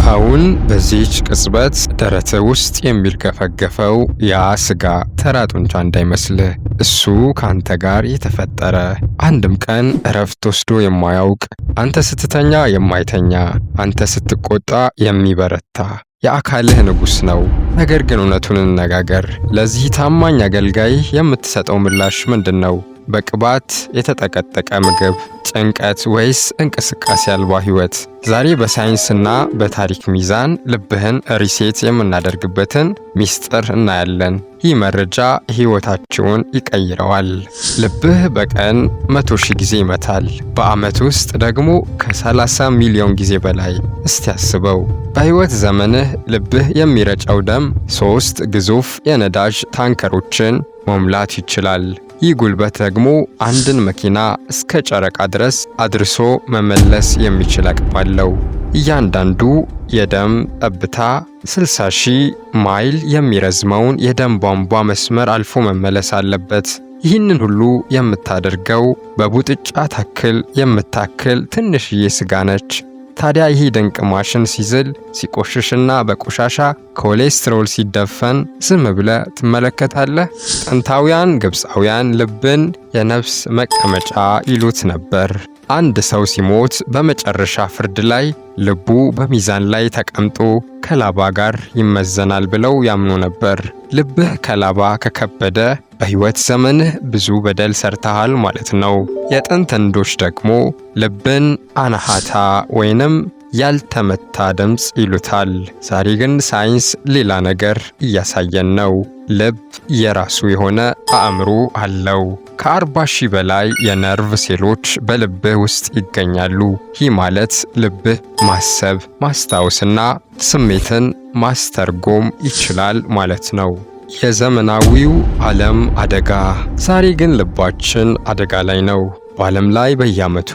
አሁን በዚህች ቅጽበት ደረትህ ውስጥ የሚርገፈገፈው ያ ስጋ ተራ ጡንቻ እንዳይመስልህ። እሱ ካንተ ጋር የተፈጠረ አንድም ቀን እረፍት ወስዶ የማያውቅ፣ አንተ ስትተኛ የማይተኛ፣ አንተ ስትቆጣ የሚበረታ የአካልህ ንጉሥ ነው። ነገር ግን እውነቱን እንነጋገር፣ ለዚህ ታማኝ አገልጋይ የምትሰጠው ምላሽ ምንድን ነው? በቅባት የተጠቀጠቀ ምግብ፣ ጭንቀት ወይስ እንቅስቃሴ አልባ ሕይወት? ዛሬ በሳይንስና በታሪክ ሚዛን ልብህን ሪሴት የምናደርግበትን ሚስጥር እናያለን። ይህ መረጃ ሕይወታችሁን ይቀይረዋል። ልብህ በቀን 100,000 ጊዜ ይመታል፣ በዓመት ውስጥ ደግሞ ከ30 ሚሊዮን ጊዜ በላይ። እስቲ አስበው፣ በሕይወት ዘመንህ ልብህ የሚረጨው ደም 3 ግዙፍ የነዳጅ ታንከሮችን መሙላት ይችላል። ይህ ጉልበት ደግሞ አንድን መኪና እስከ ጨረቃ ድረስ አድርሶ መመለስ የሚችል አቅም አለው። እያንዳንዱ የደም ጠብታ 60,000 ማይል የሚረዝመውን የደም ቧንቧ መስመር አልፎ መመለስ አለበት። ይህንን ሁሉ የምታደርገው በቡጥጫ ታክል የምታክል ትንሽዬ ስጋ ነች። ታዲያ ይህ ድንቅ ማሽን ሲዝል፣ ሲቆሽሽና በቆሻሻ ኮሌስትሮል ሲደፈን ዝም ብለህ ትመለከታለህ? ጥንታውያን ግብፃውያን ልብን የነፍስ መቀመጫ ይሉት ነበር። አንድ ሰው ሲሞት በመጨረሻ ፍርድ ላይ ልቡ በሚዛን ላይ ተቀምጦ ከላባ ጋር ይመዘናል ብለው ያምኑ ነበር። ልብህ ከላባ ከከበደ በሕይወት ዘመንህ ብዙ በደል ሰርተሃል ማለት ነው። የጥንት ህንዶች ደግሞ ልብን አናሃታ ወይንም ያልተመታ ድምፅ ይሉታል። ዛሬ ግን ሳይንስ ሌላ ነገር እያሳየን ነው። ልብ የራሱ የሆነ አእምሮ አለው። ከ40,000 በላይ የነርቭ ሴሎች በልብህ ውስጥ ይገኛሉ። ይህ ማለት ልብህ ማሰብ፣ ማስታወስና ስሜትን ማስተርጎም ይችላል ማለት ነው። የዘመናዊው ዓለም አደጋ። ዛሬ ግን ልባችን አደጋ ላይ ነው። በዓለም ላይ በየዓመቱ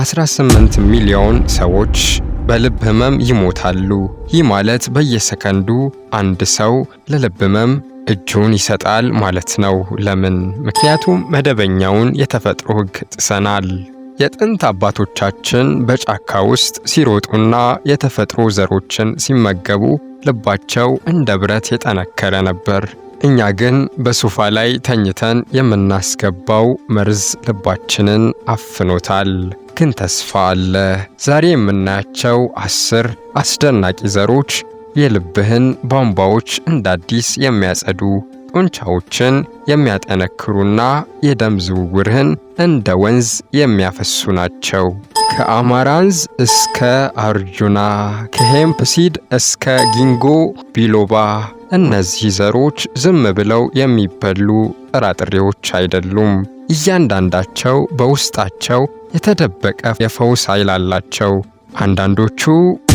18 ሚሊዮን ሰዎች በልብ ህመም ይሞታሉ። ይህ ማለት በየሰከንዱ አንድ ሰው ለልብ ህመም እጁን ይሰጣል ማለት ነው። ለምን? ምክንያቱም መደበኛውን የተፈጥሮ ሕግ ጥሰናል። የጥንት አባቶቻችን በጫካ ውስጥ ሲሮጡና የተፈጥሮ ዘሮችን ሲመገቡ ልባቸው እንደ ብረት የጠነከረ ነበር። እኛ ግን በሶፋ ላይ ተኝተን የምናስገባው መርዝ ልባችንን አፍኖታል። ግን ተስፋ አለ። ዛሬ የምናያቸው 10 አስደናቂ ዘሮች የልብህን ቧንቧዎች እንደ አዲስ የሚያጸዱ፣ ጡንቻዎችን የሚያጠነክሩና የደም ዝውውርህን እንደ ወንዝ የሚያፈሱ ናቸው። ከአማራንዝ እስከ አርጁና፣ ከሄምፕ ሲድ እስከ ጊንጎ ቢሎባ፣ እነዚህ ዘሮች ዝም ብለው የሚበሉ ጥራጥሬዎች አይደሉም። እያንዳንዳቸው በውስጣቸው የተደበቀ የፈውስ ኃይል አላቸው። አንዳንዶቹ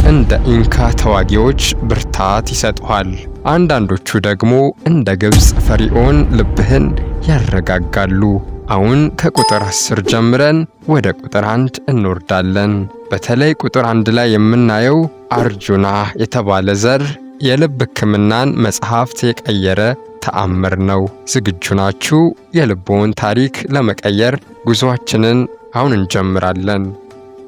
እንደ ኢንካ ተዋጊዎች ብርታት ይሰጡሃል። አንዳንዶቹ ደግሞ እንደ ግብፅ ፈርዖን ልብህን ያረጋጋሉ። አሁን ከቁጥር 10 ጀምረን ወደ ቁጥር 1 እንወርዳለን። በተለይ ቁጥር 1 ላይ የምናየው አርጁና የተባለ ዘር የልብ ሕክምናን መጽሐፍት የቀየረ ተአምር ነው። ዝግጁ ናችሁ? የልቦን ታሪክ ለመቀየር ጉዞአችንን አሁን እንጀምራለን።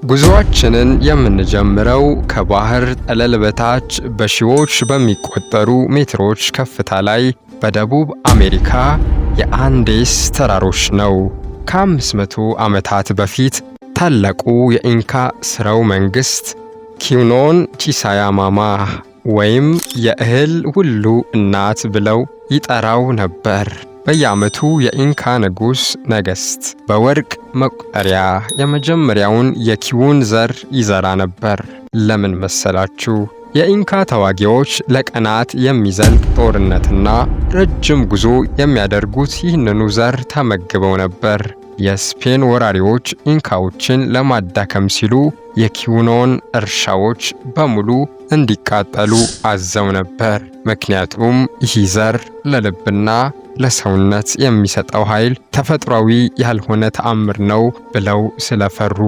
ጉዞአችንን የምንጀምረው ከባህር ጠለል በታች በሺዎች በሚቆጠሩ ሜትሮች ከፍታ ላይ በደቡብ አሜሪካ የአንዴስ ተራሮች ነው። ከ500 ዓመታት በፊት ታላቁ የኢንካ ሥርወ መንግሥት ኪውኖን ቺሳያማማ ወይም የእህል ሁሉ እናት ብለው ይጠራው ነበር። በየዓመቱ የኢንካ ንጉሥ ነገሥት በወርቅ መቁጠሪያ የመጀመሪያውን የኪውን ዘር ይዘራ ነበር። ለምን መሰላችሁ? የኢንካ ተዋጊዎች ለቀናት የሚዘልቅ ጦርነትና ረጅም ጉዞ የሚያደርጉት ይህንኑ ዘር ተመግበው ነበር። የስፔን ወራሪዎች ኢንካዎችን ለማዳከም ሲሉ የኪውኖን እርሻዎች በሙሉ እንዲቃጠሉ አዘው ነበር። ምክንያቱም ይህ ዘር ለልብና ለሰውነት የሚሰጠው ኃይል ተፈጥሯዊ ያልሆነ ተአምር ነው ብለው ስለፈሩ።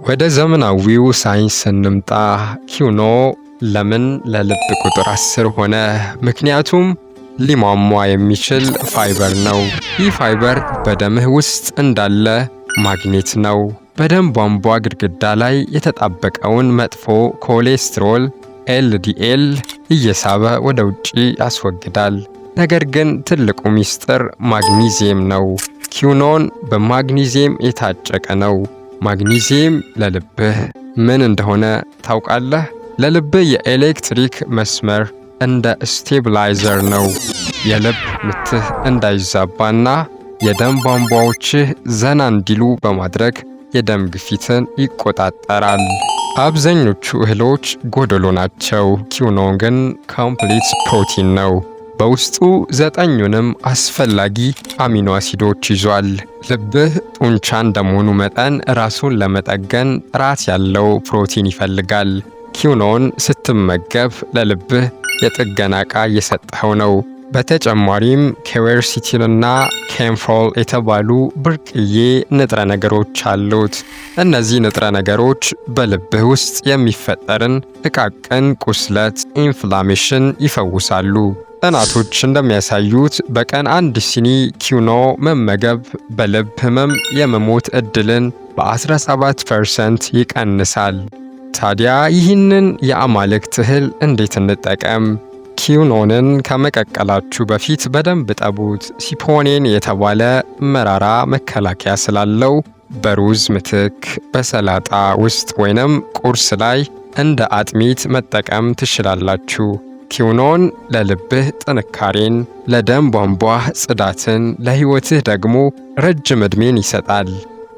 ወደ ዘመናዊው ሳይንስ እንምጣ። ኪውኖ ለምን ለልብ ቁጥር 10 ሆነ? ምክንያቱም ሊሟሟ የሚችል ፋይበር ነው። ይህ ፋይበር በደምህ ውስጥ እንዳለ ማግኔት ነው። በደም ቧንቧ ግድግዳ ላይ የተጣበቀውን መጥፎ ኮሌስትሮል ኤልዲኤል እየሳበ ወደ ውጪ ያስወግዳል። ነገር ግን ትልቁ ሚስጥር ማግኒዚየም ነው። ኪኖን በማግኒዚየም የታጨቀ ነው። ማግኒዚየም ለልብህ ምን እንደሆነ ታውቃለህ? ለልብህ የኤሌክትሪክ መስመር እንደ ስቴብላይዘር ነው። የልብ ምትህ እንዳይዛባና የደም ቧንቧዎችህ ዘና እንዲሉ በማድረግ የደም ግፊትን ይቆጣጠራል። አብዛኞቹ እህሎች ጎደሎ ናቸው። ኪኖ ግን ኮምፕሊት ፕሮቲን ነው። በውስጡ 9ኙንም አስፈላጊ አሚኖ አሲዶች ይዟል። ልብህ ጡንቻ እንደመሆኑ መጠን ራሱን ለመጠገን ጥራት ያለው ፕሮቲን ይፈልጋል። ኪኖን ስትመገብ ለልብህ የጥገና ዕቃ እየሰጠኸው ነው። በተጨማሪም ኬዌርሲቲንና ኬምፎል የተባሉ ብርቅዬ ንጥረ ነገሮች አሉት። እነዚህ ንጥረ ነገሮች በልብህ ውስጥ የሚፈጠርን ጥቃቅን ቁስለት ኢንፍላሜሽን ይፈውሳሉ። ጥናቶች እንደሚያሳዩት በቀን 1 ሲኒ ኪኖ መመገብ በልብ ህመም የመሞት ዕድልን በ17% ይቀንሳል። ታዲያ ይህንን የአማልክት እህል እንዴት እንጠቀም? ኪኖንን ከመቀቀላችሁ በፊት በደንብ ጠቡት። ሲፖኔን የተባለ መራራ መከላከያ ስላለው በሩዝ ምትክ በሰላጣ ውስጥ ወይንም ቁርስ ላይ እንደ አጥሚት መጠቀም ትችላላችሁ። ኪኖን ለልብህ ጥንካሬን፣ ለደም ቧንቧህ ጽዳትን፣ ለሕይወትህ ደግሞ ረጅም ዕድሜን ይሰጣል።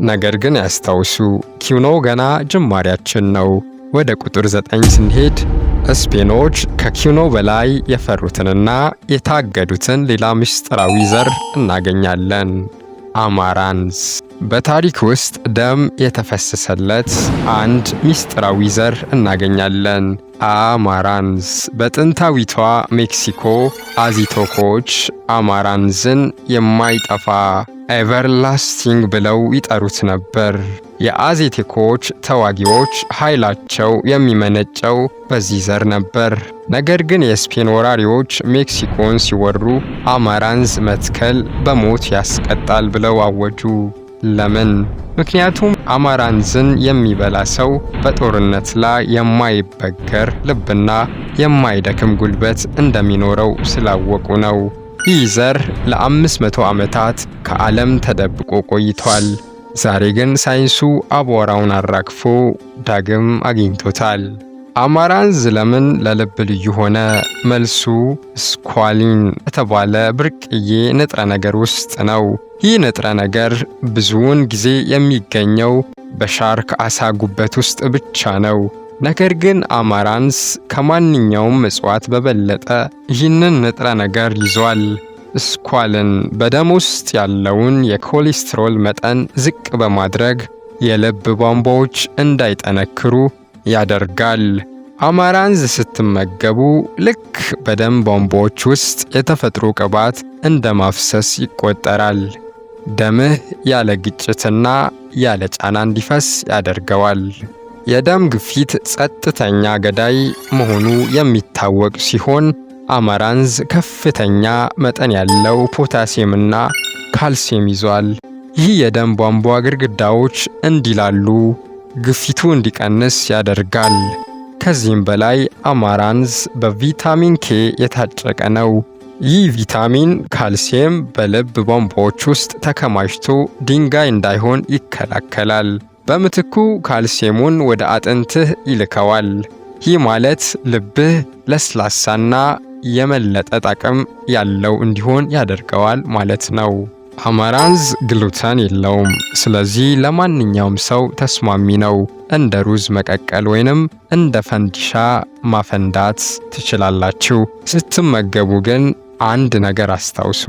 ነገር ግን ያስታውሱ፣ ኪኖ ገና ጅማሬያችን ነው። ወደ ቁጥር 9 ስንሄድ ስፔኖች ከኪኖ በላይ የፈሩትንና የታገዱትን ሌላ ምስጢራዊ ዘር እናገኛለን። አማራንዝ። በታሪክ ውስጥ ደም የተፈሰሰለት አንድ ምስጢራዊ ዘር እናገኛለን። አማራንዝ። በጥንታዊቷ ሜክሲኮ አዚቴኮች አማራንዝን የማይጠፋ ኤቨርላስቲንግ ብለው ይጠሩት ነበር። የአዚቴኮች ተዋጊዎች ኃይላቸው የሚመነጨው በዚህ ዘር ነበር። ነገር ግን የስፔን ወራሪዎች ሜክሲኮን ሲወሩ አማራንዝ መትከል በሞት ያስቀጣል ብለው አወጁ። ለምን? ምክንያቱም አማራንዝን የሚበላ ሰው በጦርነት ላይ የማይበገር ልብና የማይደክም ጉልበት እንደሚኖረው ስላወቁ ነው። ይህ ዘር ለ500 ዓመታት ከዓለም ተደብቆ ቆይቷል። ዛሬ ግን ሳይንሱ አቧራውን አራግፎ ዳግም አግኝቶታል። አማራንዝ ለምን ለልብ ልዩ ሆነ? መልሱ ስኳሊን የተባለ ብርቅዬ ንጥረ ነገር ውስጥ ነው። ይህ ንጥረ ነገር ብዙውን ጊዜ የሚገኘው በሻርክ አሳ ጉበት ውስጥ ብቻ ነው። ነገር ግን አማራንዝ ከማንኛውም እጽዋት በበለጠ ይህንን ንጥረ ነገር ይዟል። ስኳልን በደም ውስጥ ያለውን የኮሌስትሮል መጠን ዝቅ በማድረግ የልብ ቧንቧዎች እንዳይጠነክሩ ያደርጋል። አማራንዝ ስትመገቡ ልክ በደም ቧንቧዎች ውስጥ የተፈጥሮ ቅባት እንደ ማፍሰስ ይቆጠራል። ደምህ ያለ ግጭትና ያለ ጫና እንዲፈስ ያደርገዋል። የደም ግፊት ጸጥተኛ ገዳይ መሆኑ የሚታወቅ ሲሆን አማራንዝ ከፍተኛ መጠን ያለው ፖታሲየምና ካልሲየም ይዟል። ይህ የደም ቧንቧ ግድግዳዎች እንዲላሉ፣ ግፊቱ እንዲቀንስ ያደርጋል። ከዚህም በላይ አማራንዝ በቪታሚን ኬ የታጨቀ ነው። ይህ ቪታሚን ካልሲየም በልብ ቧንቧዎች ውስጥ ተከማችቶ ድንጋይ እንዳይሆን ይከላከላል። በምትኩ ካልሲየሙን ወደ አጥንትህ ይልከዋል። ይህ ማለት ልብህ ለስላሳና የመለጠ ጣዕም ያለው እንዲሆን ያደርገዋል ማለት ነው። አማራንዝ ግሉተን የለውም፣ ስለዚህ ለማንኛውም ሰው ተስማሚ ነው። እንደ ሩዝ መቀቀል ወይንም እንደ ፈንዲሻ ማፈንዳት ትችላላችሁ። ስትመገቡ ግን አንድ ነገር አስታውሱ።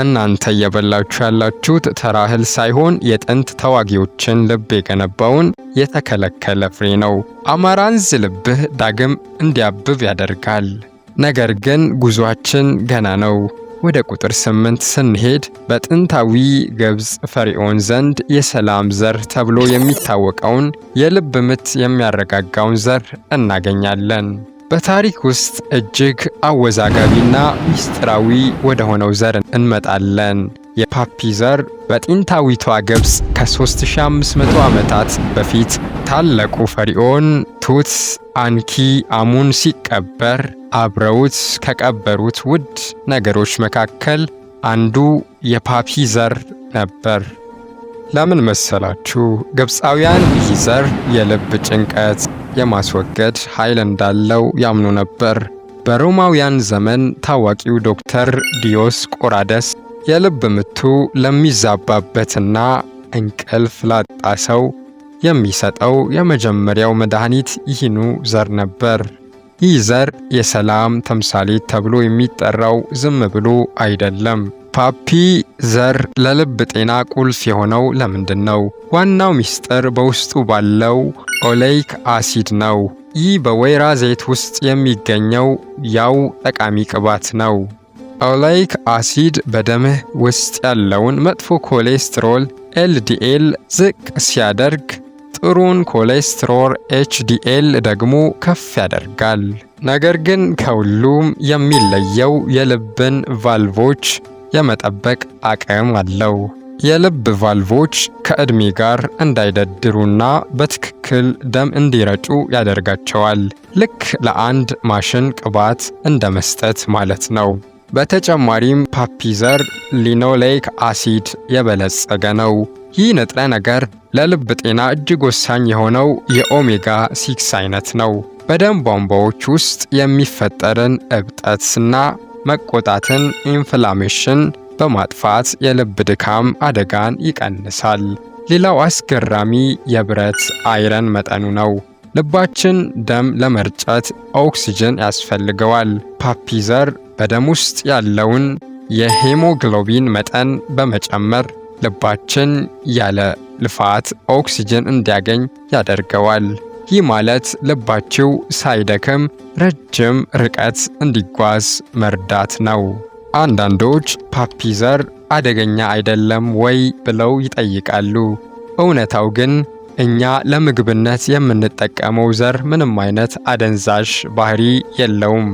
እናንተ እየበላችሁ ያላችሁት ተራ እህል ሳይሆን የጥንት ተዋጊዎችን ልብ የገነባውን የተከለከለ ፍሬ ነው። አማራንዝ ልብህ ዳግም እንዲያብብ ያደርጋል። ነገር ግን ጉዟችን ገና ነው። ወደ ቁጥር 8 ስንሄድ በጥንታዊ ግብፅ ፈርዖን ዘንድ የሰላም ዘር ተብሎ የሚታወቀውን የልብ ምት የሚያረጋጋውን ዘር እናገኛለን። በታሪክ ውስጥ እጅግ አወዛጋቢና ሚስጥራዊ ወደ ሆነው ዘር እንመጣለን። የፓፒ ዘር በጥንታዊቷ ግብፅ ከ3500 ዓመታት በፊት ታላቁ ፈርዖን ቱት አንኪ አሙን ሲቀበር አብረውት ከቀበሩት ውድ ነገሮች መካከል አንዱ የፓፒ ዘር ነበር። ለምን መሰላችሁ? ግብፃውያን ይህ ዘር የልብ ጭንቀት የማስወገድ ኃይል እንዳለው ያምኑ ነበር። በሮማውያን ዘመን ታዋቂው ዶክተር ዲዮስቆራደስ የልብ ምቱ ለሚዛባበትና እንቅልፍ ላጣ ሰው የሚሰጠው የመጀመሪያው መድኃኒት ይህኑ ዘር ነበር። ይህ ዘር የሰላም ተምሳሌት ተብሎ የሚጠራው ዝም ብሎ አይደለም። ፓፒ ዘር ለልብ ጤና ቁልፍ የሆነው ለምንድን ነው? ዋናው ምስጢር በውስጡ ባለው ኦሌይክ አሲድ ነው። ይህ በወይራ ዘይት ውስጥ የሚገኘው ያው ጠቃሚ ቅባት ነው። ኦሌይክ አሲድ በደምህ ውስጥ ያለውን መጥፎ ኮሌስትሮል ኤልዲኤል ዝቅ ሲያደርግ ጥሩን ኮሌስትሮል ኤችዲኤል ደግሞ ከፍ ያደርጋል። ነገር ግን ከሁሉም የሚለየው የልብን ቫልቮች የመጠበቅ አቅም አለው። የልብ ቫልቮች ከዕድሜ ጋር እንዳይደድሩና በትክክል ደም እንዲረጩ ያደርጋቸዋል። ልክ ለአንድ ማሽን ቅባት እንደ መስጠት ማለት ነው። በተጨማሪም ፓፒ ዘር ሊኖሌይክ አሲድ የበለጸገ ነው። ይህ ንጥረ ነገር ለልብ ጤና እጅግ ወሳኝ የሆነው የኦሜጋ 6 አይነት ነው። በደም ቧንቧዎች ውስጥ የሚፈጠርን እብጠትና መቆጣትን ኢንፍላሜሽን በማጥፋት የልብ ድካም አደጋን ይቀንሳል። ሌላው አስገራሚ የብረት አይረን መጠኑ ነው። ልባችን ደም ለመርጨት ኦክሲጅን ያስፈልገዋል። ፓፒ ዘር በደም ውስጥ ያለውን የሄሞግሎቢን መጠን በመጨመር ልባችን ያለ ልፋት ኦክሲጅን እንዲያገኝ ያደርገዋል። ይህ ማለት ልባችሁ ሳይደክም ረጅም ርቀት እንዲጓዝ መርዳት ነው። አንዳንዶች ፓፒ ዘር አደገኛ አይደለም ወይ ብለው ይጠይቃሉ። እውነታው ግን እኛ ለምግብነት የምንጠቀመው ዘር ምንም አይነት አደንዛዥ ባህሪ የለውም።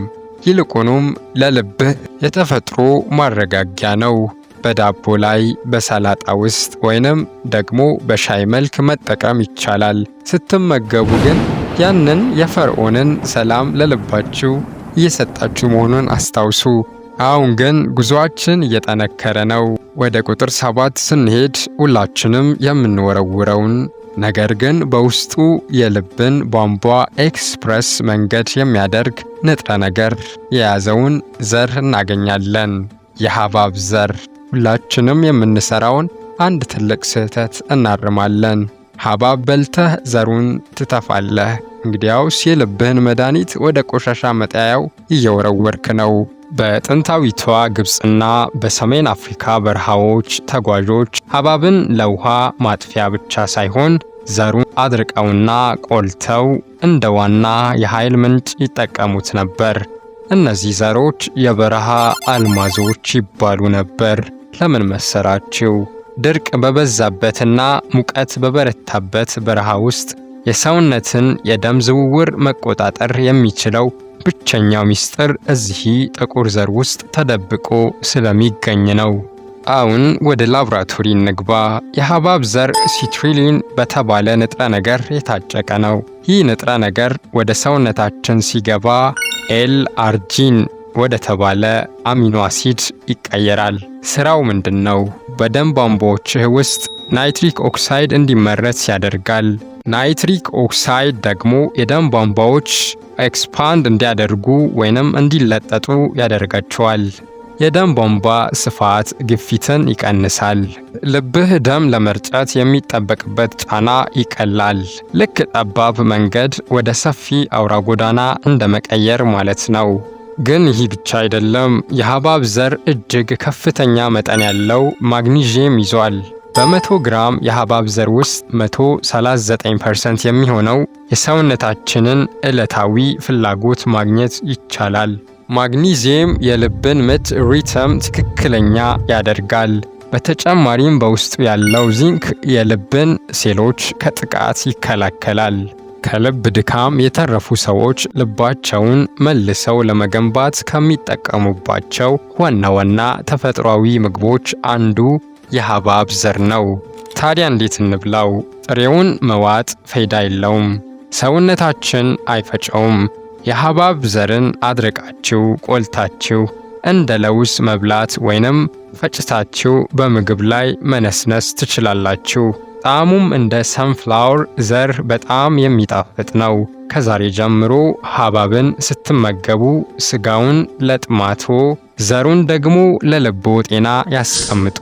ይልቁንም ለልብህ የተፈጥሮ ማረጋጊያ ነው። በዳቦ ላይ፣ በሰላጣ ውስጥ ወይንም ደግሞ በሻይ መልክ መጠቀም ይቻላል። ስትመገቡ ግን ያንን የፈርዖንን ሰላም ለልባችሁ እየሰጣችሁ መሆኑን አስታውሱ። አሁን ግን ጉዞአችን እየጠነከረ ነው። ወደ ቁጥር 7 ስንሄድ ሁላችንም የምንወረውረውን ነገር ግን በውስጡ የልብን ቧንቧ ኤክስፕረስ መንገድ የሚያደርግ ንጥረ ነገር የያዘውን ዘር እናገኛለን። የሐብሐብ ዘር። ሁላችንም የምንሰራውን አንድ ትልቅ ስህተት እናርማለን። ሐብሐብ በልተህ ዘሩን ትተፋለህ። እንግዲያውስ የልብህን መድኃኒት ወደ ቆሻሻ መጣያው እየወረወርክ ነው። በጥንታዊቷ ግብፅና በሰሜን አፍሪካ በረሃዎች ተጓዦች ሐብሐብን ለውሃ ማጥፊያ ብቻ ሳይሆን ዘሩን አድርቀውና ቆልተው እንደ ዋና የኃይል ምንጭ ይጠቀሙት ነበር። እነዚህ ዘሮች የበረሃ አልማዞች ይባሉ ነበር። ለምን መሰራችሁ? ድርቅ በበዛበትና ሙቀት በበረታበት በረሃ ውስጥ የሰውነትን የደም ዝውውር መቆጣጠር የሚችለው ብቸኛው ምስጢር እዚህ ጥቁር ዘር ውስጥ ተደብቆ ስለሚገኝ ነው። አሁን ወደ ላብራቶሪ እንግባ። የሐብሐብ ዘር ሲትሪሊን በተባለ ንጥረ ነገር የታጨቀ ነው። ይህ ንጥረ ነገር ወደ ሰውነታችን ሲገባ ኤል-አርጂን ወደ ተባለ አሚኖ አሲድ ይቀየራል። ስራው ምንድን ነው? በደም ቧንቧዎችህ ውስጥ ናይትሪክ ኦክሳይድ እንዲመረት ያደርጋል። ናይትሪክ ኦክሳይድ ደግሞ የደም ቧንቧዎች ኤክስፓንድ እንዲያደርጉ ወይንም እንዲለጠጡ ያደርጋቸዋል። የደም ቧንቧ ስፋት ግፊትን ይቀንሳል። ልብህ ደም ለመርጨት የሚጠበቅበት ጫና ይቀላል። ልክ ጠባብ መንገድ ወደ ሰፊ አውራ ጎዳና እንደ መቀየር ማለት ነው። ግን ይህ ብቻ አይደለም። የሐብሐብ ዘር እጅግ ከፍተኛ መጠን ያለው ማግኒዥየም ይዟል። በ100 ግራም የሐብሐብ ዘር ውስጥ 139% የሚሆነው የሰውነታችንን ዕለታዊ ፍላጎት ማግኘት ይቻላል። ማግኒዚየም የልብን ምት ሪትም ትክክለኛ ያደርጋል። በተጨማሪም በውስጡ ያለው ዚንክ የልብን ሴሎች ከጥቃት ይከላከላል። ከልብ ድካም የተረፉ ሰዎች ልባቸውን መልሰው ለመገንባት ከሚጠቀሙባቸው ዋና ዋና ተፈጥሯዊ ምግቦች አንዱ የሐብሐብ ዘር ነው። ታዲያ እንዴት እንብላው? ጥሬውን መዋጥ ፋይዳ የለውም። ሰውነታችን አይፈጨውም። የሐብሐብ ዘርን አድርቃችሁ ቆልታችሁ እንደ ለውዝ መብላት ወይንም ፈጭታችሁ በምግብ ላይ መነስነስ ትችላላችሁ። ጣዕሙም እንደ ሰንፍላወር ዘር በጣም የሚጣፍጥ ነው። ከዛሬ ጀምሮ ሐብሐብን ስትመገቡ ስጋውን ለጥማቶ ዘሩን ደግሞ ለልቦ ጤና ያስቀምጡ።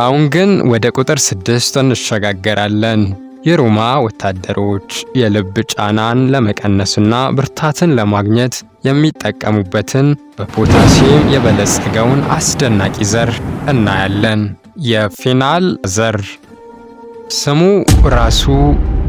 አሁን ግን ወደ ቁጥር 6 እንሸጋገራለን። የሮማ ወታደሮች የልብ ጫናን ለመቀነስና ብርታትን ለማግኘት የሚጠቀሙበትን በፖታሲየም የበለጸገውን አስደናቂ ዘር እናያለን። የፌናል ዘር ስሙ ራሱ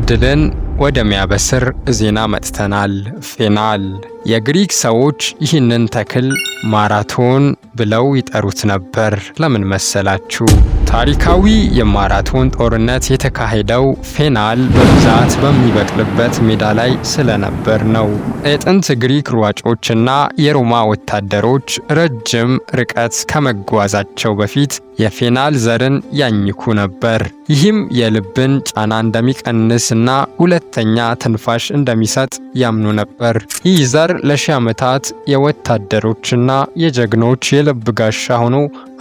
ድልን ወደሚያበስር ዜና መጥተናል። ፌናል የግሪክ ሰዎች ይህንን ተክል ማራቶን ብለው ይጠሩት ነበር። ለምን መሰላችሁ? ታሪካዊ የማራቶን ጦርነት የተካሄደው ፌናል በብዛት በሚበቅልበት ሜዳ ላይ ስለነበር ነው። የጥንት ግሪክ ሯጮችና የሮማ ወታደሮች ረጅም ርቀት ከመጓዛቸው በፊት የፌናል ዘርን ያኝኩ ነበር። ይህም የልብን ጫና እንደሚቀንስና ሁለተኛ ትንፋሽ እንደሚሰጥ ያምኑ ነበር። ይህ ዘር ለሺህ ዓመታት የወታደሮችና የጀግኖች የልብ ጋሻ ሆኖ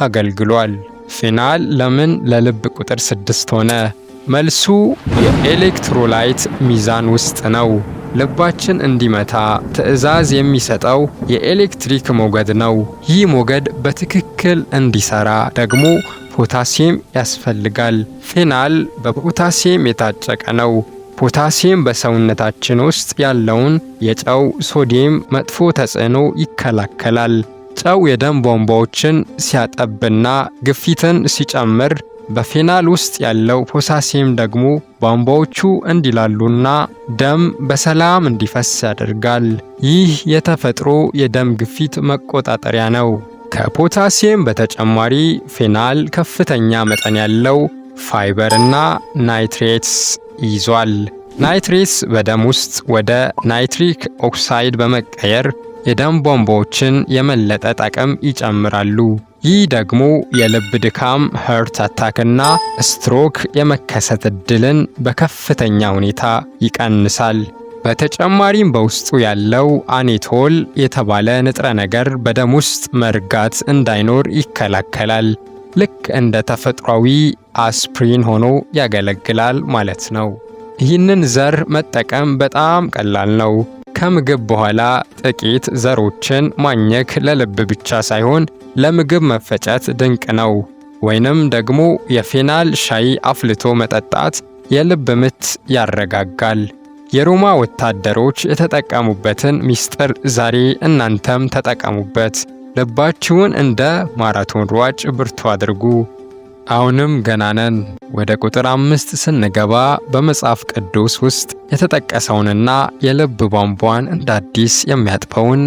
አገልግሏል። ፌናል ለምን ለልብ ቁጥር 6 ሆነ? መልሱ የኤሌክትሮላይት ሚዛን ውስጥ ነው። ልባችን እንዲመታ ትዕዛዝ የሚሰጠው የኤሌክትሪክ ሞገድ ነው። ይህ ሞገድ በትክክል እንዲሰራ ደግሞ ፖታሲየም ያስፈልጋል። ፌናል በፖታሲየም የታጨቀ ነው። ፖታሲየም በሰውነታችን ውስጥ ያለውን የጨው ሶዲየም መጥፎ ተጽዕኖ ይከላከላል። ጨው የደም ቧንቧዎችን ሲያጠብና ግፊትን ሲጨምር፣ በፌናል ውስጥ ያለው ፖታሲየም ደግሞ ቧንቧዎቹ እንዲላሉና ደም በሰላም እንዲፈስ ያደርጋል። ይህ የተፈጥሮ የደም ግፊት መቆጣጠሪያ ነው። ከፖታሲየም በተጨማሪ ፌናል ከፍተኛ መጠን ያለው ፋይበር እና ናይትሬትስ ይዟል። ናይትሬትስ በደም ውስጥ ወደ ናይትሪክ ኦክሳይድ በመቀየር የደም ቧንቧዎችን የመለጠጥ አቅም ይጨምራሉ። ይህ ደግሞ የልብ ድካም፣ ሀርት አታክና ስትሮክ የመከሰት ዕድልን በከፍተኛ ሁኔታ ይቀንሳል። በተጨማሪም በውስጡ ያለው አኔቶል የተባለ ንጥረ ነገር በደም ውስጥ መርጋት እንዳይኖር ይከላከላል። ልክ እንደ ተፈጥሯዊ አስፕሪን ሆኖ ያገለግላል ማለት ነው። ይህንን ዘር መጠቀም በጣም ቀላል ነው። ከምግብ በኋላ ጥቂት ዘሮችን ማኘክ ለልብ ብቻ ሳይሆን ለምግብ መፈጨት ድንቅ ነው። ወይንም ደግሞ የፌናል ሻይ አፍልቶ መጠጣት የልብ ምት ያረጋጋል። የሮማ ወታደሮች የተጠቀሙበትን ሚስጥር ዛሬ እናንተም ተጠቀሙበት። ልባችሁን እንደ ማራቶን ሯጭ ብርቱ አድርጉ። አሁንም ገና ነን። ወደ ቁጥር 5 ስንገባ በመጽሐፍ ቅዱስ ውስጥ የተጠቀሰውንና የልብ ቧንቧን እንደ አዲስ የሚያጥበውን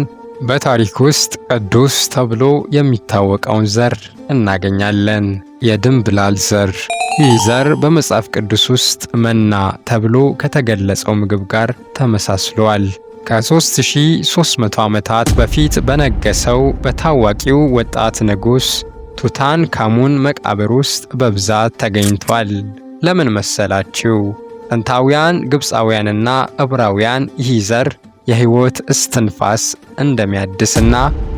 በታሪክ ውስጥ ቅዱስ ተብሎ የሚታወቀውን ዘር እናገኛለን። የድንብላል ዘር። ይህ ዘር በመጽሐፍ ቅዱስ ውስጥ መና ተብሎ ከተገለጸው ምግብ ጋር ተመሳስሏል። ከ3300 ዓመታት በፊት በነገሰው በታዋቂው ወጣት ንጉሥ ቱታንካሙን መቃብር ውስጥ በብዛት ተገኝቷል። ለምን መሰላችሁ? ጥንታውያን ግብፃውያንና ዕብራውያን ይህ ዘር የሕይወት እስትንፋስ እንደሚያድስና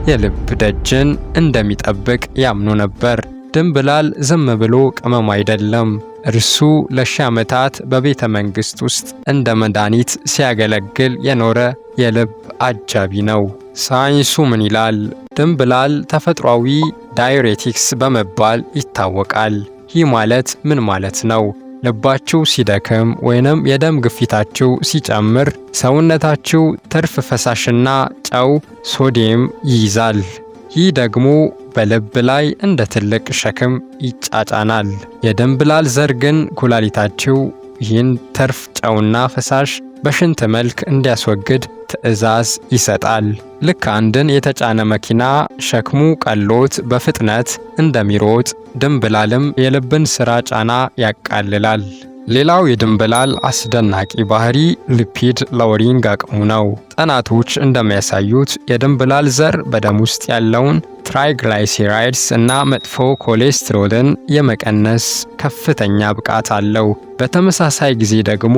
የልብ ደጅን እንደሚጠብቅ ያምኑ ነበር። ድንብላል ዝም ብሎ ቅመም አይደለም። እርሱ ለሺህ ዓመታት በቤተ መንግሥት ውስጥ እንደ መድኃኒት ሲያገለግል የኖረ የልብ አጃቢ ነው። ሳይንሱ ምን ይላል? ድንብላል ተፈጥሯዊ ዳይሬቲክስ በመባል ይታወቃል። ይህ ማለት ምን ማለት ነው? ልባችሁ ሲደክም ወይንም የደም ግፊታችሁ ሲጨምር ሰውነታችሁ ትርፍ ፈሳሽና ጨው ሶዲየም ይይዛል። ይህ ደግሞ በልብ ላይ እንደ ትልቅ ሸክም ይጫጫናል። የድንብላል ዘር ግን ኩላሊታችሁ ይህን ትርፍ ጨውና ፈሳሽ በሽንት መልክ እንዲያስወግድ ትዕዛዝ ይሰጣል። ልክ አንድን የተጫነ መኪና ሸክሙ ቀሎት በፍጥነት እንደሚሮጥ ድንብላልም የልብን ሥራ ጫና ያቃልላል። ሌላው የድንብላል አስደናቂ ባህሪ ሊፒድ ሎወሪንግ አቅሙ ነው። ጥናቶች እንደሚያሳዩት የድንብላል ዘር በደም ውስጥ ያለውን ትራይግላይሴራይድስ እና መጥፎ ኮሌስትሮልን የመቀነስ ከፍተኛ ብቃት አለው። በተመሳሳይ ጊዜ ደግሞ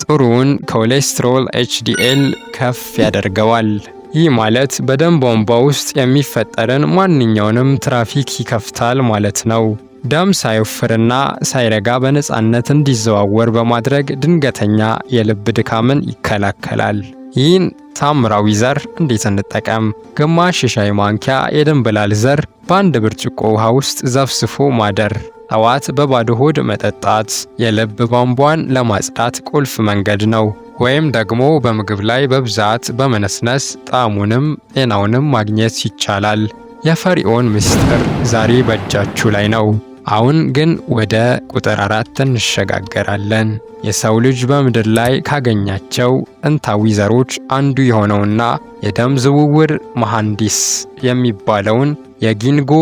ጥሩውን ኮሌስትሮል ኤችዲኤል ከፍ ያደርገዋል። ይህ ማለት በደም ቧንቧ ውስጥ የሚፈጠርን ማንኛውንም ትራፊክ ይከፍታል ማለት ነው። ደም ሳይወፍርና ሳይረጋ በነፃነት እንዲዘዋወር በማድረግ ድንገተኛ የልብ ድካምን ይከላከላል። ይህን ታምራዊ ዘር እንዴት እንጠቀም? ግማሽ የሻይ ማንኪያ የድንብላል ዘር በአንድ ብርጭቆ ውሃ ውስጥ ዘፍስፎ ማደር። ጠዋት በባዶ ሆድ መጠጣት የልብ ቧንቧን ለማጽዳት ቁልፍ መንገድ ነው። ወይም ደግሞ በምግብ ላይ በብዛት በመነስነስ ጣዕሙንም ጤናውንም ማግኘት ይቻላል። የፈርዖን ምስጢር ዛሬ በእጃችሁ ላይ ነው። አሁን ግን ወደ ቁጥር 4 እንሸጋገራለን። የሰው ልጅ በምድር ላይ ካገኛቸው ጥንታዊ ዘሮች አንዱ የሆነውና የደም ዝውውር መሐንዲስ የሚባለውን የጊንጎ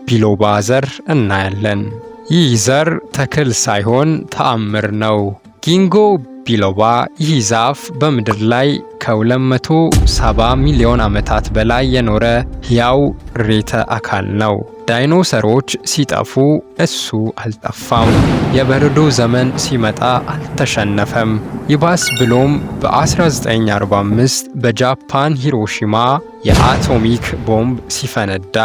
ቢሎባ ዘር እናያለን። ይህ ዘር ተክል ሳይሆን ተአምር ነው። ጊንጎ ቢሎባ ይህ ዛፍ በምድር ላይ ከ270 ሚሊዮን ዓመታት በላይ የኖረ ሕያው ሬተ አካል ነው። ዳይኖሰሮች ሲጠፉ እሱ አልጠፋም። የበረዶ ዘመን ሲመጣ አልተሸነፈም። ይባስ ብሎም በ1945 በጃፓን ሂሮሺማ የአቶሚክ ቦምብ ሲፈነዳ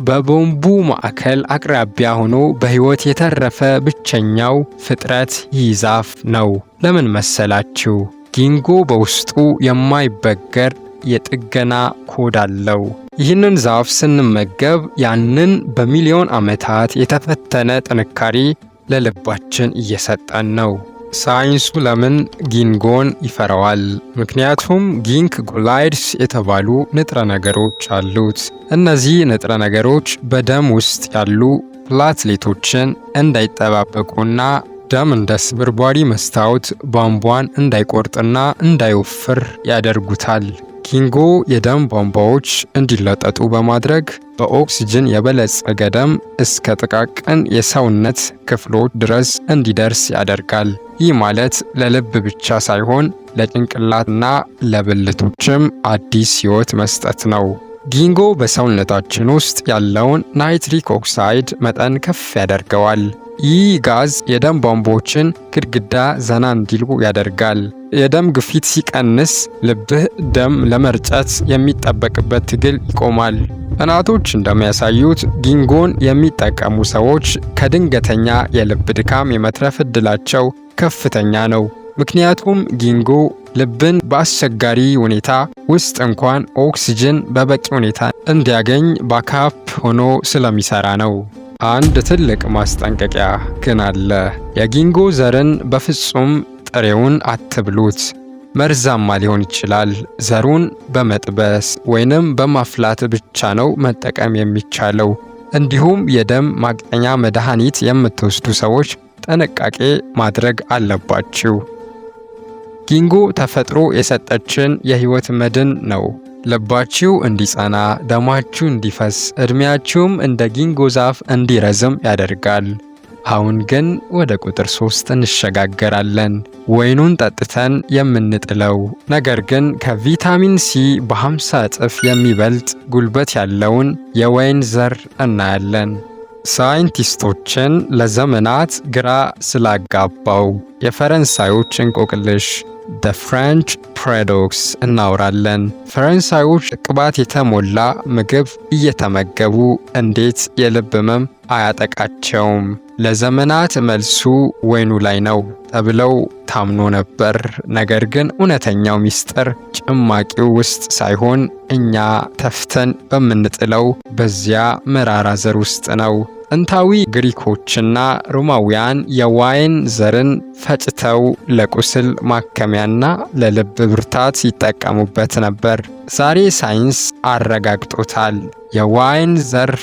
በቦምቡ ማዕከል አቅራቢያ ሆኖ በሕይወት የተረፈ ብቸኛው ፍጥረት ይህ ዛፍ ነው። ለምን መሰላችሁ? ጊንጎ በውስጡ የማይበገር የጥገና ኮድ አለው። ይህንን ዛፍ ስንመገብ ያንን በሚሊዮን ዓመታት የተፈተነ ጥንካሬ ለልባችን እየሰጠን ነው። ሳይንሱ ለምን ጊንጎን ይፈራዋል? ምክንያቱም ጊንክ ጎላይድስ የተባሉ ንጥረ ነገሮች አሉት። እነዚህ ንጥረ ነገሮች በደም ውስጥ ያሉ ፕላትሌቶችን እንዳይጠባበቁና ደም እንደ ስብርባሪ መስታወት ቧንቧን እንዳይቆርጥና እንዳይወፍር ያደርጉታል። ጊንጎ የደም ቧንቧዎች እንዲለጠጡ በማድረግ በኦክሲጅን የበለጸገ ደም እስከ ጥቃቅን የሰውነት ክፍሎች ድረስ እንዲደርስ ያደርጋል። ይህ ማለት ለልብ ብቻ ሳይሆን ለጭንቅላትና ለብልቶችም አዲስ ሕይወት መስጠት ነው። ጊንጎ በሰውነታችን ውስጥ ያለውን ናይትሪክ ኦክሳይድ መጠን ከፍ ያደርገዋል። ይህ ጋዝ የደም ቧንቧዎችን ግድግዳ ዘና እንዲሉ ያደርጋል። የደም ግፊት ሲቀንስ ልብህ ደም ለመርጨት የሚጠበቅበት ትግል ይቆማል። ጥናቶች እንደሚያሳዩት ጊንጎን የሚጠቀሙ ሰዎች ከድንገተኛ የልብ ድካም የመትረፍ ዕድላቸው ከፍተኛ ነው። ምክንያቱም ጊንጎ ልብን በአስቸጋሪ ሁኔታ ውስጥ እንኳን ኦክሲጅን በበቂ ሁኔታ እንዲያገኝ ባካፕ ሆኖ ስለሚሰራ ነው። አንድ ትልቅ ማስጠንቀቂያ ግን አለ። የጊንጎ ዘርን በፍጹም ጥሬውን አትብሉት። መርዛማ ሊሆን ይችላል። ዘሩን በመጥበስ ወይንም በማፍላት ብቻ ነው መጠቀም የሚቻለው። እንዲሁም የደም ማቅጠኛ መድኃኒት የምትወስዱ ሰዎች ጥንቃቄ ማድረግ አለባችሁ። ጊንጎ ተፈጥሮ የሰጠችን የሕይወት መድን ነው። ልባችሁ እንዲጸና፣ ደማችሁ እንዲፈስ፣ ዕድሜያችሁም እንደ ጊንጎ ዛፍ እንዲረዝም ያደርጋል። አሁን ግን ወደ ቁጥር 3 እንሸጋገራለን። ወይኑን ጠጥተን የምንጥለው ነገር ግን ከቪታሚን ሲ በ50 እጥፍ የሚበልጥ ጉልበት ያለውን የወይን ዘር እናያለን። ሳይንቲስቶችን ለዘመናት ግራ ስላጋባው የፈረንሳዮች እንቆቅልሽ The French Paradox እናወራለን። ፈረንሳዮች ቅባት የተሞላ ምግብ እየተመገቡ እንዴት የልብ ህመም አያጠቃቸውም? ለዘመናት መልሱ ወይኑ ላይ ነው ተብለው ታምኖ ነበር። ነገር ግን እውነተኛው ሚስጥር ጭማቂው ውስጥ ሳይሆን እኛ ተፍተን በምንጥለው በዚያ መራራ ዘር ውስጥ ነው። ጥንታዊ ግሪኮችና ሮማውያን የዋይን ዘርን ፈጭተው ለቁስል ማከሚያና ለልብ ብርታት ይጠቀሙበት ነበር። ዛሬ ሳይንስ አረጋግጦታል። የዋይን ዘር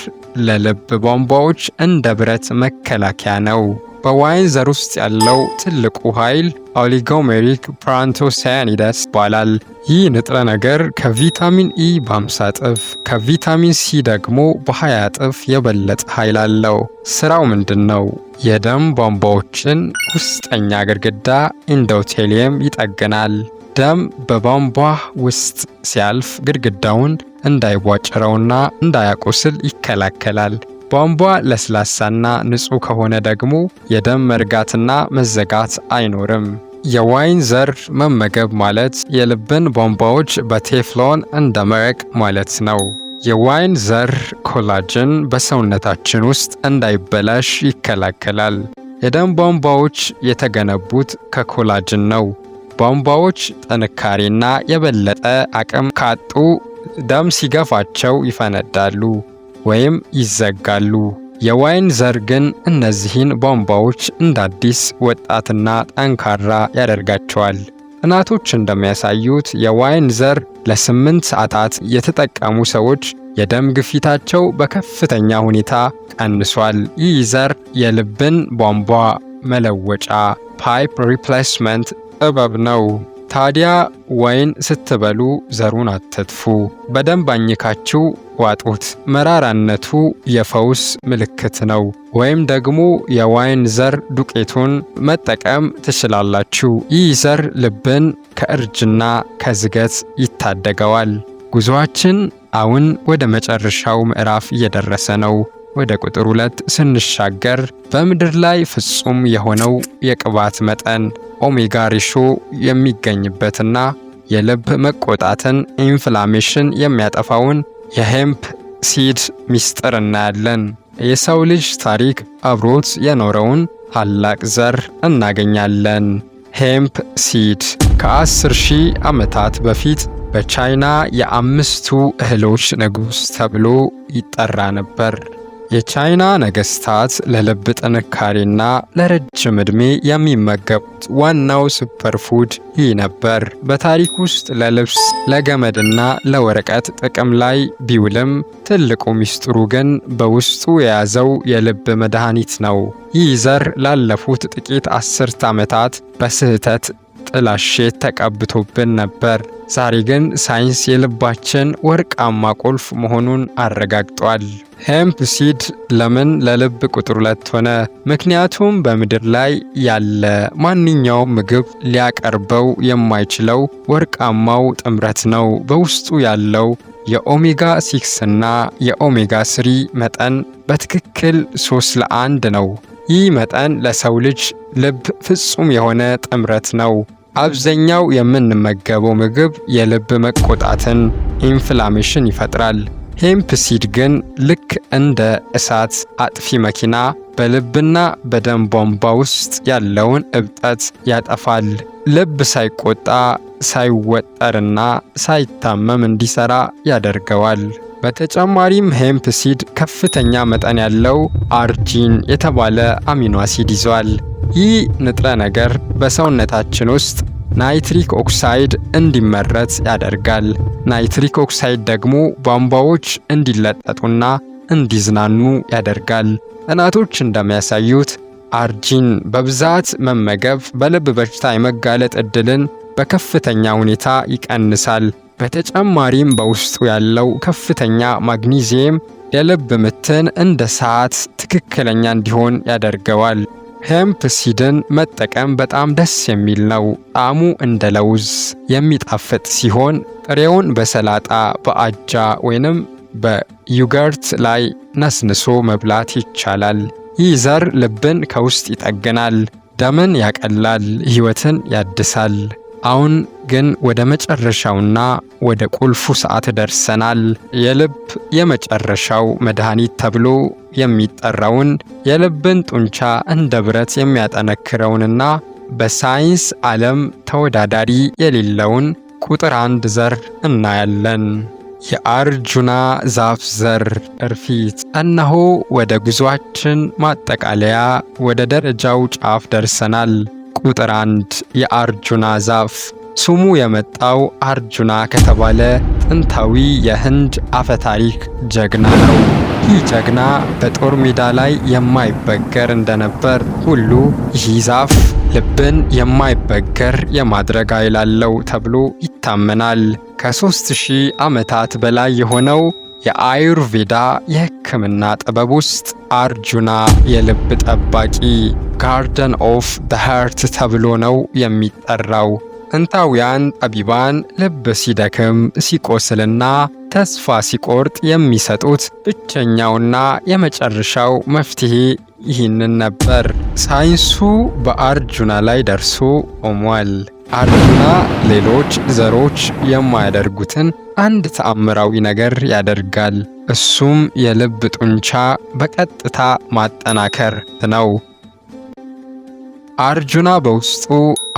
ለልብ ቧንቧዎች እንደ ብረት መከላከያ ነው። በዋይን ዘር ውስጥ ያለው ትልቁ ኃይል ኦሊጎሜሪክ ፓራንቶሳያኒደስ ይባላል። ይህ ንጥረ ነገር ከቪታሚን ኢ በ50 እጥፍ ከቪታሚን ሲ ደግሞ በ20 እጥፍ የበለጠ ኃይል አለው። ስራው ምንድን ነው? የደም ቧንቧዎችን ውስጠኛ ግድግዳ ኢንዶቴሊየም ይጠግናል። ደም በቧንቧ ውስጥ ሲያልፍ ግድግዳውን እንዳይቧጭረውና እንዳያቆስል ይከላከላል። ቧንቧ ለስላሳና ንጹህ ከሆነ ደግሞ የደም መርጋትና መዘጋት አይኖርም። የዋይን ዘር መመገብ ማለት የልብን ቧንቧዎች በቴፍሎን እንደ መረቅ ማለት ነው። የዋይን ዘር ኮላጅን በሰውነታችን ውስጥ እንዳይበላሽ ይከላከላል። የደም ቧንቧዎች የተገነቡት ከኮላጅን ነው። ቧንቧዎች ጥንካሬና የበለጠ አቅም ካጡ ደም ሲገፋቸው ይፈነዳሉ ወይም ይዘጋሉ። የዋይን ዘር ግን እነዚህን ቧንቧዎች እንደ አዲስ ወጣትና ጠንካራ ያደርጋቸዋል። ጥናቶች እንደሚያሳዩት የዋይን ዘር ለ8 ሰዓታት የተጠቀሙ ሰዎች የደም ግፊታቸው በከፍተኛ ሁኔታ ቀንሷል። ይህ ዘር የልብን ቧንቧ መለወጫ ፓይፕ ሪፕሌስመንት ጥበብ ነው። ታዲያ ወይን ስትበሉ ዘሩን አትጥፉ፣ በደንብ አኝካችሁ ዋጡት። መራራነቱ የፈውስ ምልክት ነው። ወይም ደግሞ የዋይን ዘር ዱቄቱን መጠቀም ትችላላችሁ። ይህ ዘር ልብን ከእርጅና ከዝገት ይታደገዋል። ጉዞአችን አሁን ወደ መጨረሻው ምዕራፍ እየደረሰ ነው። ወደ ቁጥር 2 ስንሻገር በምድር ላይ ፍጹም የሆነው የቅባት መጠን ኦሜጋ ሬሾ የሚገኝበትና የልብ መቆጣትን ኢንፍላሜሽን የሚያጠፋውን የሄምፕ ሲድ ሚስጥር እናያለን። የሰው ልጅ ታሪክ አብሮት የኖረውን ታላቅ ዘር እናገኛለን። ሄምፕ ሲድ ከ10,000 ዓመታት በፊት በቻይና የአምስቱ እህሎች ንጉሥ ተብሎ ይጠራ ነበር። የቻይና ነገስታት ለልብ ጥንካሬና ለረጅም ዕድሜ የሚመገቡት ዋናው ሱፐርፉድ ይህ ነበር። በታሪክ ውስጥ ለልብስ፣ ለገመድና ለወረቀት ጥቅም ላይ ቢውልም ትልቁ ሚስጥሩ ግን በውስጡ የያዘው የልብ መድኃኒት ነው። ይህ ዘር ላለፉት ጥቂት አስርት ዓመታት በስህተት ጥላሸት ተቀብቶብን ነበር። ዛሬ ግን ሳይንስ የልባችን ወርቃማ ቁልፍ መሆኑን አረጋግጧል። ሄምፕ ሲድ ለምን ለልብ ቁጥር 2 ሆነ? ምክንያቱም በምድር ላይ ያለ ማንኛውም ምግብ ሊያቀርበው የማይችለው ወርቃማው ጥምረት ነው። በውስጡ ያለው የኦሜጋ 6 እና የኦሜጋ 3 መጠን በትክክል 3:1 ነው። ይህ መጠን ለሰው ልጅ ልብ ፍጹም የሆነ ጥምረት ነው። አብዛኛው የምንመገበው ምግብ የልብ መቆጣትን ኢንፍላሜሽን ይፈጥራል። ሄምፕ ሲድ ግን ልክ እንደ እሳት አጥፊ መኪና በልብና በደም ቧንቧ ውስጥ ያለውን እብጠት ያጠፋል። ልብ ሳይቆጣ፣ ሳይወጠርና ሳይታመም እንዲሰራ ያደርገዋል። በተጨማሪም ሄምፕ ሲድ ከፍተኛ መጠን ያለው አርጂን የተባለ አሚኖ አሲድ ይዟል። ይህ ንጥረ ነገር በሰውነታችን ውስጥ ናይትሪክ ኦክሳይድ እንዲመረት ያደርጋል። ናይትሪክ ኦክሳይድ ደግሞ ቧንቧዎች እንዲለጠጡና እንዲዝናኑ ያደርጋል። ጥናቶች እንደሚያሳዩት አርጂን በብዛት መመገብ በልብ በሽታ የመጋለጥ ዕድልን በከፍተኛ ሁኔታ ይቀንሳል። በተጨማሪም በውስጡ ያለው ከፍተኛ ማግኒዚየም የልብ ምትን እንደ ሰዓት ትክክለኛ እንዲሆን ያደርገዋል። ሄምፕ ሲድን መጠቀም በጣም ደስ የሚል ነው። ጣዕሙ እንደ ለውዝ የሚጣፍጥ ሲሆን ጥሬውን በሰላጣ፣ በአጃ ወይንም በዩገርት ላይ ነስንሶ መብላት ይቻላል። ይህ ዘር ልብን ከውስጥ ይጠግናል፣ ደምን ያቀላል፣ ሕይወትን ያድሳል። አሁን ግን ወደ መጨረሻውና ወደ ቁልፉ ሰዓት ደርሰናል። የልብ የመጨረሻው መድኃኒት ተብሎ የሚጠራውን የልብን ጡንቻ እንደ ብረት የሚያጠነክረውንና በሳይንስ ዓለም ተወዳዳሪ የሌለውን ቁጥር 1 ዘር እናያለን። የአርጁና ዛፍ ዘር ቅርፊት። እነሆ ወደ ጉዞአችን ማጠቃለያ ወደ ደረጃው ጫፍ ደርሰናል። ቁጥር 1 የአርጁና ዛፍ። ስሙ የመጣው አርጁና ከተባለ ጥንታዊ የህንድ አፈታሪክ ጀግና ነው። ይህ ጀግና በጦር ሜዳ ላይ የማይበገር እንደነበር ሁሉ ይህ ዛፍ ልብን የማይበገር የማድረግ ኃይል አለው ተብሎ ይታመናል። ከ3000 ዓመታት በላይ የሆነው የአዩርቬዳ የሕክምና ጥበብ ውስጥ አርጁና የልብ ጠባቂ ጋርደን ኦፍ ዘ ሃርት ተብሎ ነው የሚጠራው። ጥንታውያን ጠቢባን ልብ ሲደክም ሲቆስልና ተስፋ ሲቆርጥ የሚሰጡት ብቸኛውና የመጨረሻው መፍትሄ ይህንን ነበር። ሳይንሱ በአርጁና ላይ ደርሶ ቆሟል። አርጁና ሌሎች ዘሮች የማያደርጉትን አንድ ተአምራዊ ነገር ያደርጋል። እሱም የልብ ጡንቻ በቀጥታ ማጠናከር ነው። አርጁና በውስጡ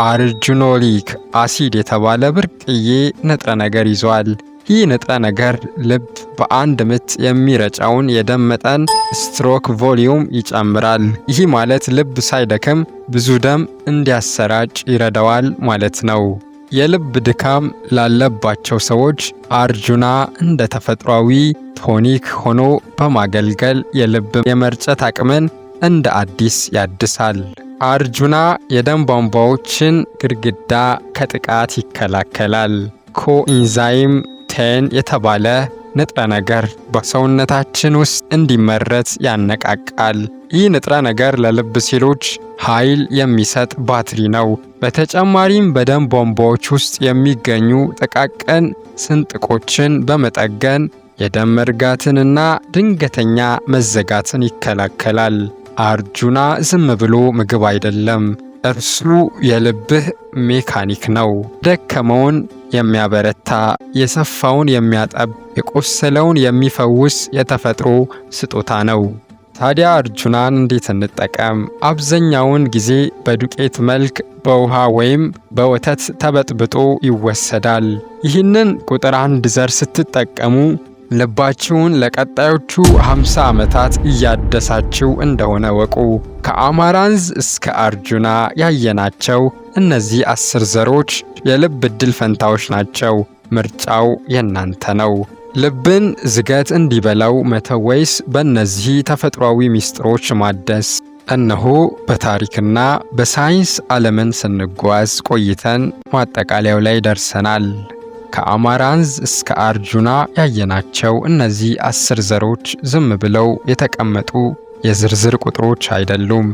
አርጁኖሊክ አሲድ የተባለ ብርቅዬ ንጥረ ነገር ይዟል። ይህ ንጥረ ነገር ልብ በአንድ ምት የሚረጨውን የደም መጠን ስትሮክ ቮሊዩም ይጨምራል። ይህ ማለት ልብ ሳይደክም ብዙ ደም እንዲያሰራጭ ይረዳዋል ማለት ነው። የልብ ድካም ላለባቸው ሰዎች አርጁና እንደ ተፈጥሯዊ ቶኒክ ሆኖ በማገልገል የልብ የመርጨት አቅምን እንደ አዲስ ያድሳል። አርጁና የደም ቧንቧዎችን ግድግዳ ከጥቃት ይከላከላል። ኮኢንዛይም 10 የተባለ ንጥረ ነገር በሰውነታችን ውስጥ እንዲመረት ያነቃቃል። ይህ ንጥረ ነገር ለልብ ሴሎች ኃይል የሚሰጥ ባትሪ ነው። በተጨማሪም በደም ቧንቧዎች ውስጥ የሚገኙ ጥቃቅን ስንጥቆችን በመጠገን የደም መርጋትንና ድንገተኛ መዘጋትን ይከላከላል። አርጁና ዝም ብሎ ምግብ አይደለም። እርሱ የልብህ ሜካኒክ ነው። ደከመውን የሚያበረታ፣ የሰፋውን የሚያጠብ፣ የቆሰለውን የሚፈውስ የተፈጥሮ ስጦታ ነው። ታዲያ አርጁናን እንዴት እንጠቀም? አብዛኛውን ጊዜ በዱቄት መልክ በውሃ ወይም በወተት ተበጥብጦ ይወሰዳል። ይህንን ቁጥር 1 ዘር ስትጠቀሙ ልባችሁን ለቀጣዮቹ 50 ዓመታት እያደሳችሁ እንደሆነ ወቁ። ከአማራንዝ እስከ አርጁና ያየናቸው እነዚህ 10 ዘሮች የልብ ዕድል ፈንታዎች ናቸው። ምርጫው የእናንተ ነው። ልብን ዝገት እንዲበላው መተው ወይስ በእነዚህ ተፈጥሯዊ ሚስጥሮች ማደስ? እነሆ በታሪክና በሳይንስ ዓለምን ስንጓዝ ቆይተን ማጠቃለያው ላይ ደርሰናል። ከአማራንዝ እስከ አርጁና ያየናቸው እነዚህ 10 ዘሮች ዝም ብለው የተቀመጡ የዝርዝር ቁጥሮች አይደሉም።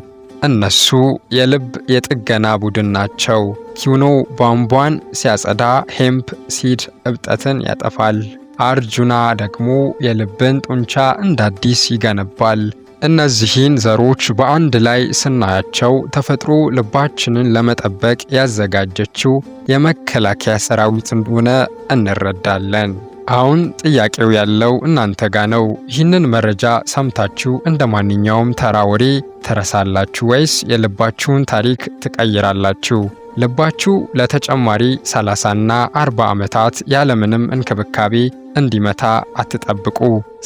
እነሱ የልብ የጥገና ቡድን ናቸው። ኪውኖ ቧንቧን ሲያጸዳ፣ ሄምፕ ሲድ እብጠትን ያጠፋል። አርጁና ደግሞ የልብን ጡንቻ እንደ አዲስ ይገነባል። እነዚህን ዘሮች በአንድ ላይ ስናያቸው ተፈጥሮ ልባችንን ለመጠበቅ ያዘጋጀችው የመከላከያ ሰራዊት እንደሆነ እንረዳለን። አሁን ጥያቄው ያለው እናንተ ጋ ነው። ይህንን መረጃ ሰምታችሁ እንደ ማንኛውም ተራ ወሬ ትረሳላችሁ ወይስ የልባችሁን ታሪክ ትቀይራላችሁ? ልባችሁ ለተጨማሪ 30ና 40 ዓመታት ያለምንም እንክብካቤ እንዲመታ አትጠብቁ።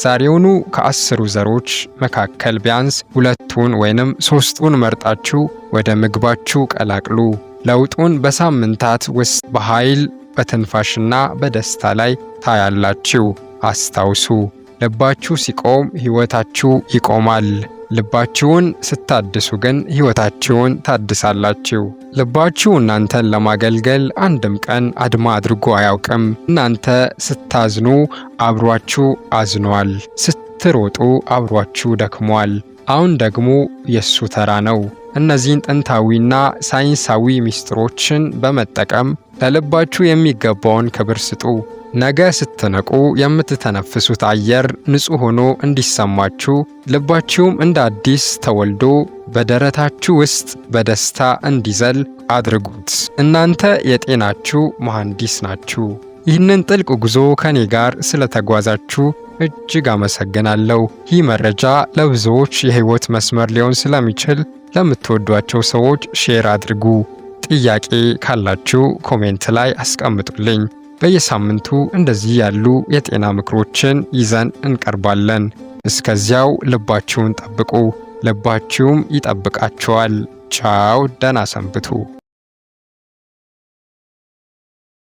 ዛሬውኑ ከ10 ዘሮች መካከል ቢያንስ 2ቱን ወይንም 3ቱን መርጣችሁ ወደ ምግባችሁ ቀላቅሉ። ለውጡን በሳምንታት ውስጥ በኃይል በትንፋሽና በደስታ ላይ ታያላችሁ። አስታውሱ፣ ልባችሁ ሲቆም ሕይወታችሁ ይቆማል። ልባችሁን ስታድሱ ግን ሕይወታችሁን ታድሳላችሁ። ልባችሁ እናንተን ለማገልገል አንድም ቀን አድማ አድርጎ አያውቅም። እናንተ ስታዝኑ አብሯችሁ አዝኗል፣ ስትሮጡ አብሯችሁ ደክሟል። አሁን ደግሞ የሱ ተራ ነው። እነዚህን ጥንታዊና ሳይንሳዊ ሚስጥሮችን በመጠቀም ለልባችሁ የሚገባውን ክብር ስጡ። ነገ ስትነቁ የምትተነፍሱት አየር ንጹህ ሆኖ እንዲሰማችሁ፣ ልባችሁም እንደ አዲስ ተወልዶ በደረታችሁ ውስጥ በደስታ እንዲዘል አድርጉት። እናንተ የጤናችሁ መሐንዲስ ናችሁ። ይህንን ጥልቅ ጉዞ ከኔ ጋር ስለተጓዛችሁ እጅግ አመሰግናለሁ። ይህ መረጃ ለብዙዎች የህይወት መስመር ሊሆን ስለሚችል ለምትወዷቸው ሰዎች ሼር አድርጉ። ጥያቄ ካላችሁ ኮሜንት ላይ አስቀምጡልኝ። በየሳምንቱ እንደዚህ ያሉ የጤና ምክሮችን ይዘን እንቀርባለን። እስከዚያው ልባችሁን ጠብቁ፣ ልባችሁም ይጠብቃችኋል። ቻው፣ ደህና ሰንብቱ።